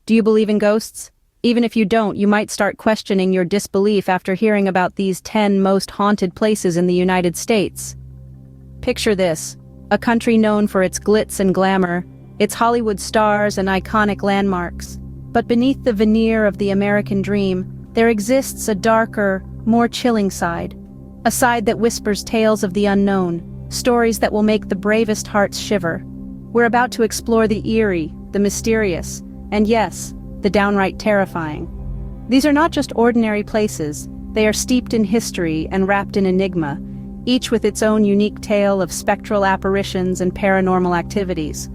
Do you believe in ghosts? Even if you don't, you might start questioning your disbelief after hearing about these 10 most haunted places in the United States. Picture this, a country known for its glitz and glamour, its Hollywood stars and iconic landmarks. But beneath the veneer of the American dream, there exists a darker, more chilling side. A side that whispers tales of the unknown, stories that will make the bravest hearts shiver. We're about to explore the eerie, the mysterious, and yes, the downright terrifying. These are not just ordinary places, they are steeped in history and wrapped in enigma, each with its own unique tale of spectral apparitions and paranormal activities.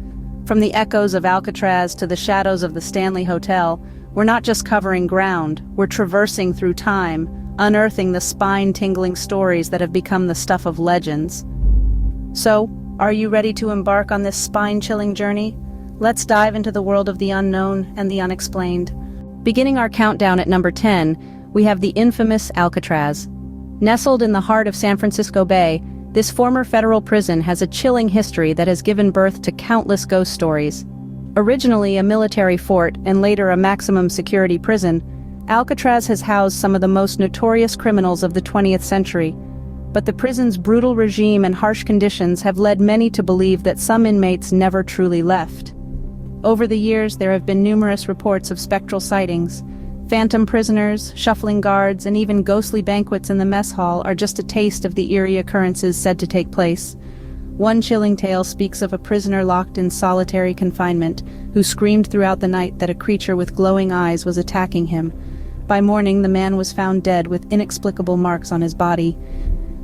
From the echoes of Alcatraz to the shadows of the Stanley Hotel, we're not just covering ground, we're traversing through time, unearthing the spine-tingling stories that have become the stuff of legends. So, are you ready to embark on this spine-chilling journey? Let's dive into the world of the unknown and the unexplained. Beginning our countdown at number 10, we have the infamous Alcatraz. Nestled in the heart of San Francisco Bay, this former federal prison has a chilling history that has given birth to countless ghost stories. Originally a military fort and later a maximum security prison, Alcatraz has housed some of the most notorious criminals of the 20th century. But the prison's brutal regime and harsh conditions have led many to believe that some inmates never truly left. Over the years, there have been numerous reports of spectral sightings. Phantom prisoners, shuffling guards, and even ghostly banquets in the mess hall are just a taste of the eerie occurrences said to take place. One chilling tale speaks of a prisoner locked in solitary confinement, who screamed throughout the night that a creature with glowing eyes was attacking him. By morning, the man was found dead with inexplicable marks on his body.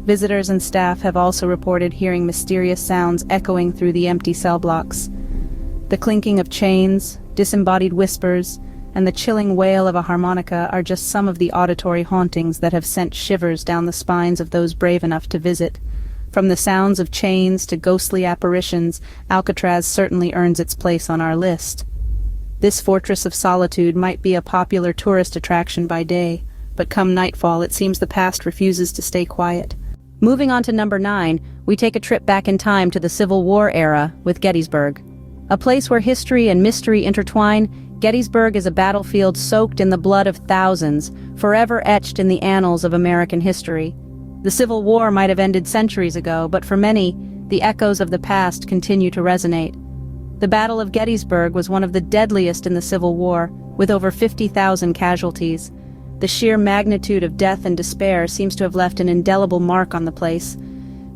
Visitors and staff have also reported hearing mysterious sounds echoing through the empty cell blocks. The clinking of chains, disembodied whispers, and the chilling wail of a harmonica are just some of the auditory hauntings that have sent shivers down the spines of those brave enough to visit. From the sounds of chains to ghostly apparitions, Alcatraz certainly earns its place on our list. This fortress of solitude might be a popular tourist attraction by day, but come nightfall it seems the past refuses to stay quiet. Moving on to number 9, we take a trip back in time to the Civil War era with Gettysburg. A place where history and mystery intertwine, Gettysburg is a battlefield soaked in the blood of thousands, forever etched in the annals of American history. The Civil War might have ended centuries ago, but for many, the echoes of the past continue to resonate. The Battle of Gettysburg was one of the deadliest in the Civil War, with over 50,000 casualties. The sheer magnitude of death and despair seems to have left an indelible mark on the place.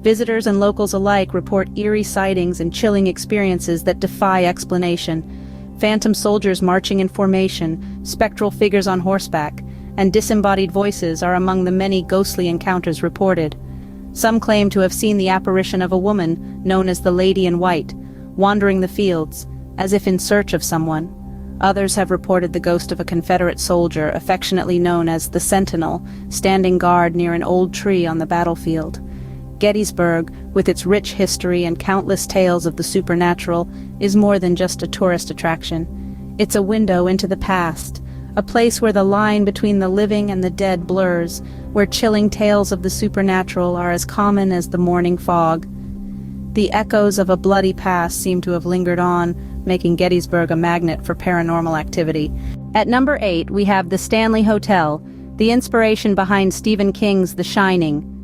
Visitors and locals alike report eerie sightings and chilling experiences that defy explanation. Phantom soldiers marching in formation, spectral figures on horseback, and disembodied voices are among the many ghostly encounters reported. Some claim to have seen the apparition of a woman, known as the Lady in White, wandering the fields, as if in search of someone. Others have reported the ghost of a Confederate soldier, affectionately known as the Sentinel, standing guard near an old tree on the battlefield. Gettysburg, with its rich history and countless tales of the supernatural, is more than just a tourist attraction. It's a window into the past, a place where the line between the living and the dead blurs, where chilling tales of the supernatural are as common as the morning fog. The echoes of a bloody past seem to have lingered on, making Gettysburg a magnet for paranormal activity. At number 8, we have the Stanley Hotel, the inspiration behind Stephen King's The Shining.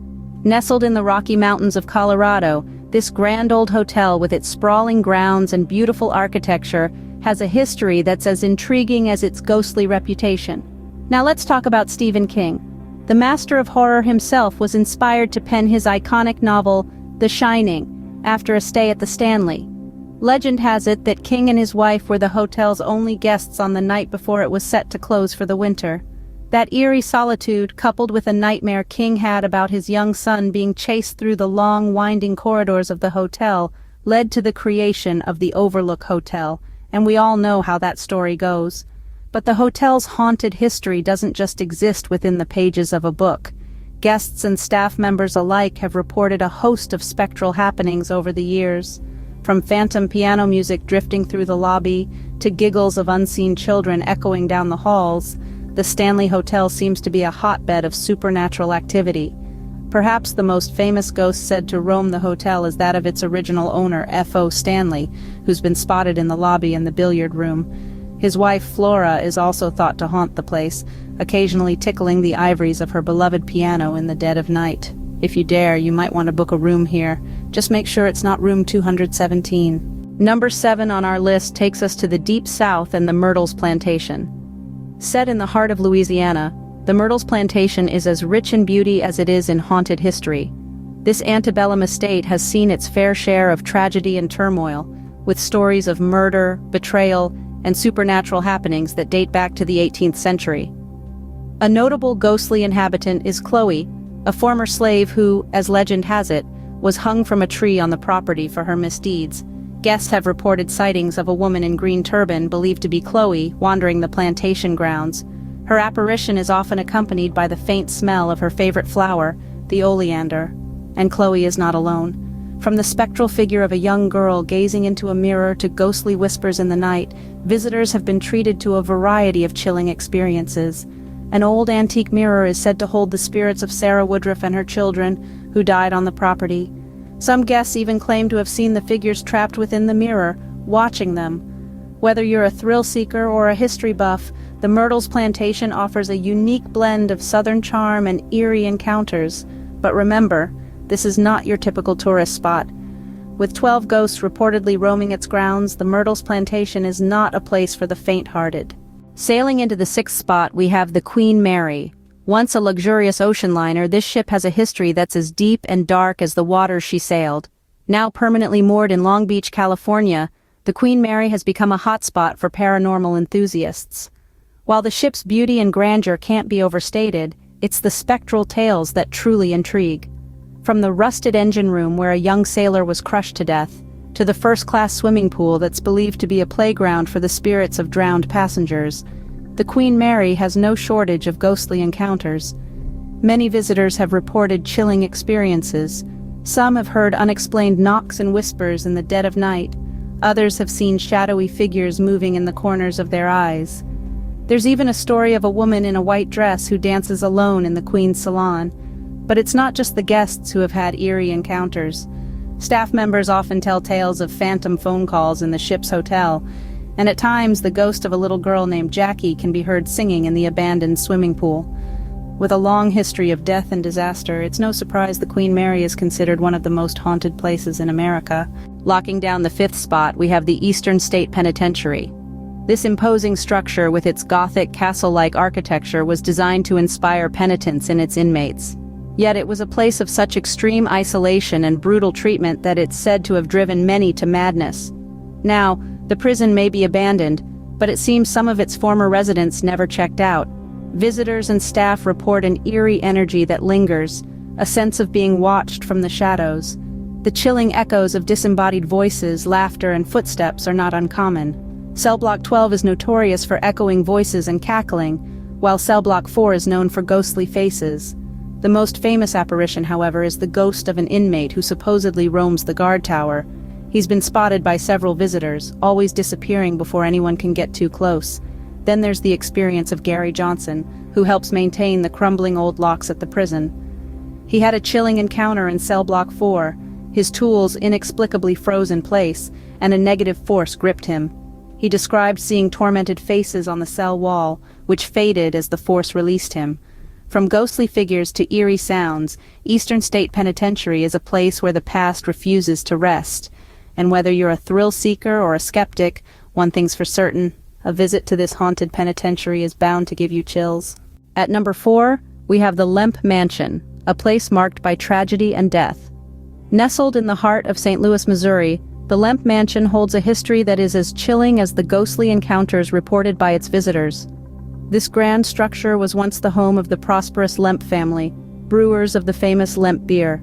Nestled in the Rocky Mountains of Colorado, this grand old hotel with its sprawling grounds and beautiful architecture has a history that's as intriguing as its ghostly reputation. Now let's talk about Stephen King. The master of horror himself was inspired to pen his iconic novel, The Shining, after a stay at the Stanley. Legend has it that King and his wife were the hotel's only guests on the night before it was set to close for the winter. That eerie solitude, coupled with a nightmare King had about his young son being chased through the long, winding corridors of the hotel, led to the creation of the Overlook Hotel, and we all know how that story goes. But the hotel's haunted history doesn't just exist within the pages of a book. Guests and staff members alike have reported a host of spectral happenings over the years. From phantom piano music drifting through the lobby, to giggles of unseen children echoing down the halls, the Stanley Hotel seems to be a hotbed of supernatural activity. Perhaps the most famous ghost said to roam the hotel is that of its original owner, F.O. Stanley, who's been spotted in the lobby and the billiard room. His wife Flora is also thought to haunt the place, occasionally tickling the ivories of her beloved piano in the dead of night. If you dare, you might want to book a room here. Just make sure it's not room 217. Number 7 on our list takes us to the deep south and the Myrtles Plantation. Set in the heart of Louisiana, the Myrtles Plantation is as rich in beauty as it is in haunted history. This antebellum estate has seen its fair share of tragedy and turmoil, with stories of murder, betrayal, and supernatural happenings that date back to the 18th century. A notable ghostly inhabitant is Chloe, a former slave who, as legend has it, was hung from a tree on the property for her misdeeds. Guests have reported sightings of a woman in green turban believed to be Chloe wandering the plantation grounds. Her apparition is often accompanied by the faint smell of her favorite flower, the oleander. And Chloe is not alone. From the spectral figure of a young girl gazing into a mirror to ghostly whispers in the night, visitors have been treated to a variety of chilling experiences. An old antique mirror is said to hold the spirits of Sarah Woodruff and her children, who died on the property. Some guests even claim to have seen the figures trapped within the mirror, watching them. Whether you're a thrill seeker or a history buff, the Myrtles Plantation offers a unique blend of southern charm and eerie encounters. But remember, this is not your typical tourist spot. With 12 ghosts reportedly roaming its grounds, the Myrtles Plantation is not a place for the faint-hearted. Sailing into the 6th spot, we have the Queen Mary. Once a luxurious ocean liner, this ship has a history that's as deep and dark as the waters she sailed. Now permanently moored in Long Beach, California, the Queen Mary has become a hotspot for paranormal enthusiasts. While the ship's beauty and grandeur can't be overstated, it's the spectral tales that truly intrigue. From the rusted engine room where a young sailor was crushed to death, to the first-class swimming pool that's believed to be a playground for the spirits of drowned passengers, the Queen Mary has no shortage of ghostly encounters. Many visitors have reported chilling experiences. Some have heard unexplained knocks and whispers in the dead of night. Others have seen shadowy figures moving in the corners of their eyes. There's even a story of a woman in a white dress who dances alone in the Queen's salon. But it's not just the guests who have had eerie encounters. Staff members often tell tales of phantom phone calls in the ship's hotel, and at times the ghost of a little girl named Jackie can be heard singing in the abandoned swimming pool. With a long history of death and disaster, it's no surprise the Queen Mary is considered one of the most haunted places in America. Locking down the 5th spot, we have the Eastern State Penitentiary. This imposing structure with its Gothic castle-like architecture was designed to inspire penitence in its inmates. Yet it was a place of such extreme isolation and brutal treatment that it's said to have driven many to madness. Now, the prison may be abandoned, but it seems some of its former residents never checked out. Visitors and staff report an eerie energy that lingers, a sense of being watched from the shadows. The chilling echoes of disembodied voices, laughter, and footsteps are not uncommon. Cell Block 12 is notorious for echoing voices and cackling, while Cell Block 4 is known for ghostly faces. The most famous apparition, however, is the ghost of an inmate who supposedly roams the guard tower. He's been spotted by several visitors, always disappearing before anyone can get too close. Then there's the experience of Gary Johnson, who helps maintain the crumbling old locks at the prison. He had a chilling encounter in Cell Block 4. His tools inexplicably froze in place, and a negative force gripped him. He described seeing tormented faces on the cell wall, which faded as the force released him. From ghostly figures to eerie sounds, Eastern State Penitentiary is a place where the past refuses to rest. And whether you're a thrill seeker or a skeptic, one thing's for certain, a visit to this haunted penitentiary is bound to give you chills. At number 4, we have the LMP Mansion, a place marked by tragedy and death. Nestled in the heart of St. Louis, Missouri, the LMP Mansion holds a history that is as chilling as the ghostly encounters reported by its visitors. This grand structure was once the home of the prosperous LMP family, brewers of the famous LMP beer.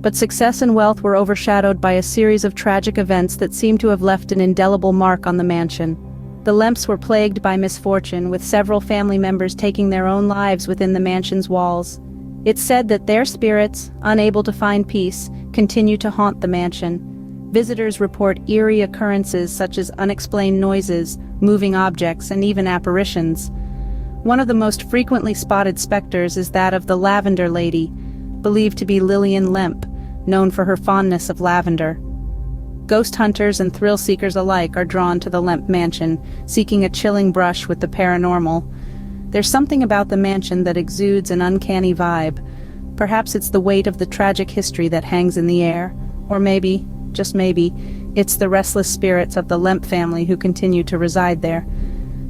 But success and wealth were overshadowed by a series of tragic events that seem to have left an indelible mark on the mansion. The LMPs were plagued by misfortune, with several family members taking their own lives within the mansion's walls. It's said that their spirits, unable to find peace, continue to haunt the mansion. Visitors report eerie occurrences such as unexplained noises, moving objects, and even apparitions. One of the most frequently spotted specters is that of the Lavender Lady, believed to be Lillian Lemp, known for her fondness of lavender. Ghost hunters and thrill seekers alike are drawn to the LMP Mansion, seeking a chilling brush with the paranormal. There's something about the mansion that exudes an uncanny vibe. Perhaps it's the weight of the tragic history that hangs in the air, or maybe, just maybe, it's the restless spirits of the LMP family who continue to reside there.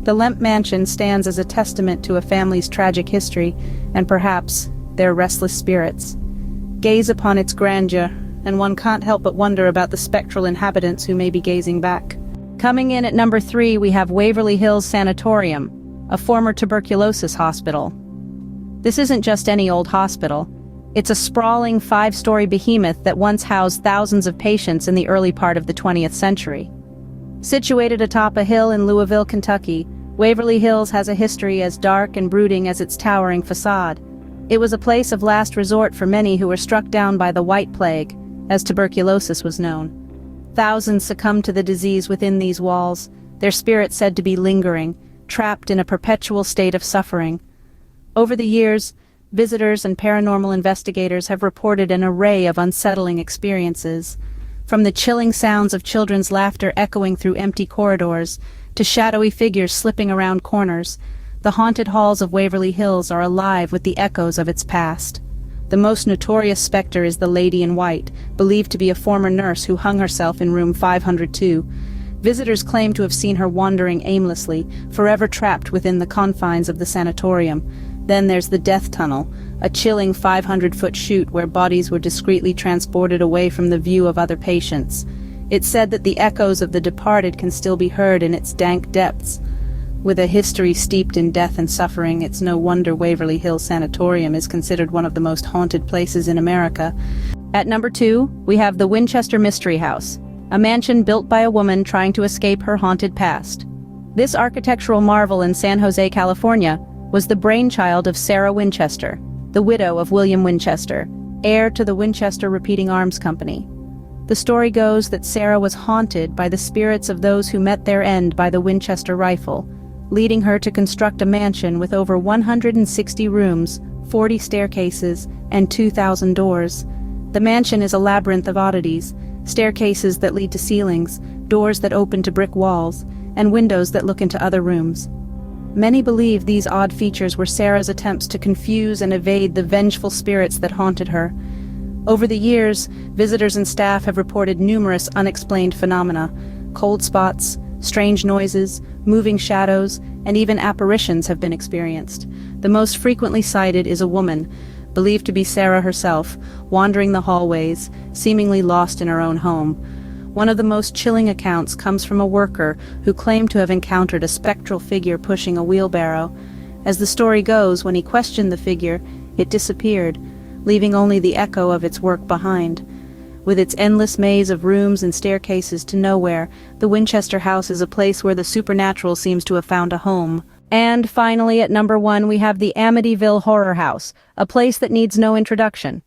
The LMP Mansion stands as a testament to a family's tragic history, and perhaps their restless spirits. Gaze upon its grandeur, and one can't help but wonder about the spectral inhabitants who may be gazing back. Coming in at number 3, we have Waverly Hills Sanatorium, a former tuberculosis hospital. This isn't just any old hospital. It's a sprawling 5-story behemoth that once housed thousands of patients in the early part of the 20th century. Situated atop a hill in Louisville, Kentucky, Waverly Hills has a history as dark and brooding as its towering facade. It was a place of last resort for many who were struck down by the White Plague, as tuberculosis was known. Thousands succumbed to the disease within these walls, their spirits said to be lingering, trapped in a perpetual state of suffering. Over the years, visitors and paranormal investigators have reported an array of unsettling experiences, from the chilling sounds of children's laughter echoing through empty corridors to shadowy figures slipping around corners. The haunted halls of Waverly Hills are alive with the echoes of its past. The most notorious specter is the Lady in White, believed to be a former nurse who hung herself in room 502. Visitors claim to have seen her wandering aimlessly, forever trapped within the confines of the sanatorium. Then there's the Death Tunnel, a chilling 500-foot chute where bodies were discreetly transported away from the view of other patients. It's said that the echoes of the departed can still be heard in its dank depths. With a history steeped in death and suffering, it's no wonder Waverly Hills Sanatorium is considered one of the most haunted places in America. At number 2, we have the Winchester Mystery House, a mansion built by a woman trying to escape her haunted past. This architectural marvel in San Jose, California, was the brainchild of Sarah Winchester, the widow of William Winchester, heir to the Winchester Repeating Arms Company. The story goes that Sarah was haunted by the spirits of those who met their end by the Winchester rifle, leading her to construct a mansion with over 160 rooms, 40 staircases, and 2,000 doors. The mansion is a labyrinth of oddities, staircases that lead to ceilings, doors that open to brick walls, and windows that look into other rooms. Many believe these odd features were Sarah's attempts to confuse and evade the vengeful spirits that haunted her. Over the years, visitors and staff have reported numerous unexplained phenomena: cold spots, strange noises, moving shadows, and even apparitions have been experienced. The most frequently cited is a woman, believed to be Sarah herself, wandering the hallways, seemingly lost in her own home. One of the most chilling accounts comes from a worker who claimed to have encountered a spectral figure pushing a wheelbarrow. As the story goes, when he questioned the figure, it disappeared, leaving only the echo of its work behind. With its endless maze of rooms and staircases to nowhere, the Winchester House is a place where the supernatural seems to have found a home. And finally, at number 1, we have the Amityville Horror House, a place that needs no introduction.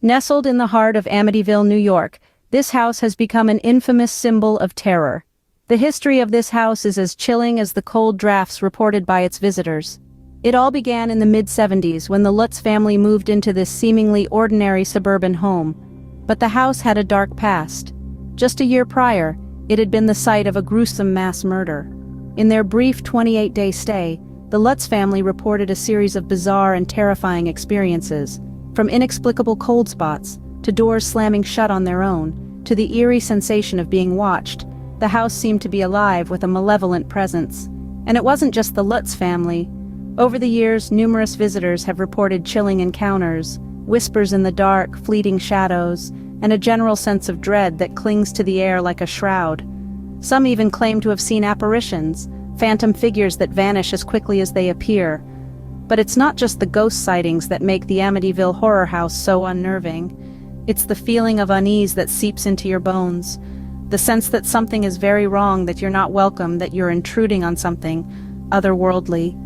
Nestled in the heart of Amityville, New York, this house has become an infamous symbol of terror. The history of this house is as chilling as the cold drafts reported by its visitors. It all began in the mid-70s when the Lutz family moved into this seemingly ordinary suburban home. But the house had a dark past. Just a year prior, it had been the site of a gruesome mass murder. In their brief 28-day stay, the Lutz family reported a series of bizarre and terrifying experiences, from inexplicable cold spots, to doors slamming shut on their own, to the eerie sensation of being watched. The house seemed to be alive with a malevolent presence. And it wasn't just the Lutz family. Over the years, numerous visitors have reported chilling encounters, whispers in the dark, fleeting shadows, and a general sense of dread that clings to the air like a shroud. Some even claim to have seen apparitions, phantom figures that vanish as quickly as they appear. But it's not just the ghost sightings that make the Amityville Horror House so unnerving. It's the feeling of unease that seeps into your bones, the sense that something is very wrong, that you're not welcome, that you're intruding on something otherworldly.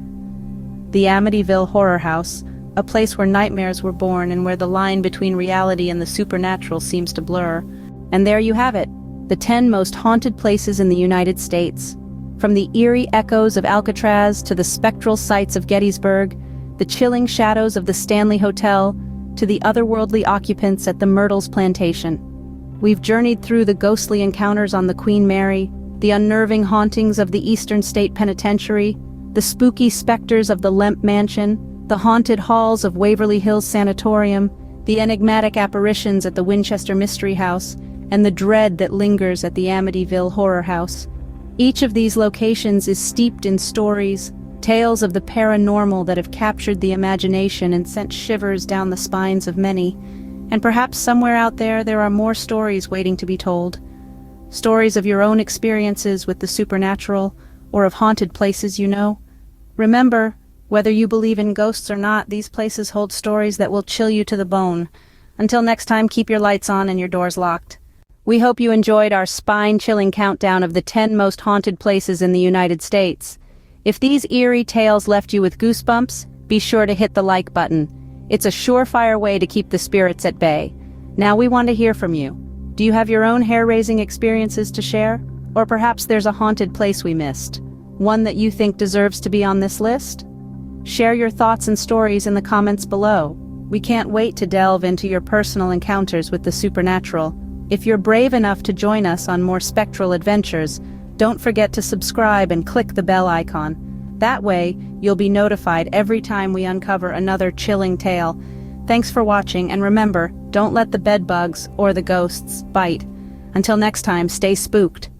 The Amityville Horror House, a place where nightmares were born and where the line between reality and the supernatural seems to blur. And there you have it, the 10 most haunted places in the United States. From the eerie echoes of Alcatraz to the spectral sights of Gettysburg, the chilling shadows of the Stanley Hotel, to the otherworldly occupants at the Myrtles Plantation. We've journeyed through the ghostly encounters on the Queen Mary, the unnerving hauntings of the Eastern State Penitentiary, the spooky specters of the LMP Mansion, the haunted halls of Waverly Hills Sanatorium, the enigmatic apparitions at the Winchester Mystery House, and the dread that lingers at the Amityville Horror House. Each of these locations is steeped in stories, tales of the paranormal that have captured the imagination and sent shivers down the spines of many. And perhaps somewhere out there are more stories waiting to be told. Stories of your own experiences with the supernatural, or of haunted places you know. Remember, whether you believe in ghosts or not, these places hold stories that will chill you to the bone. Until next time, keep your lights on and your doors locked. We hope you enjoyed our spine-chilling countdown of the 10 most haunted places in the United States. If these eerie tales left you with goosebumps, be sure to hit the like button. It's a surefire way to keep the spirits at bay. Now we want to hear from you. Do you have your own hair-raising experiences to share? Or perhaps there's a haunted place we missed, one that you think deserves to be on this list? Share your thoughts and stories in the comments below. We can't wait to delve into your personal encounters with the supernatural. If you're brave enough to join us on more spectral adventures, don't forget to subscribe and click the bell icon. That way, you'll be notified every time we uncover another chilling tale. Thanks for watching, and remember, don't let the bedbugs or the ghosts bite. Until next time, stay spooked.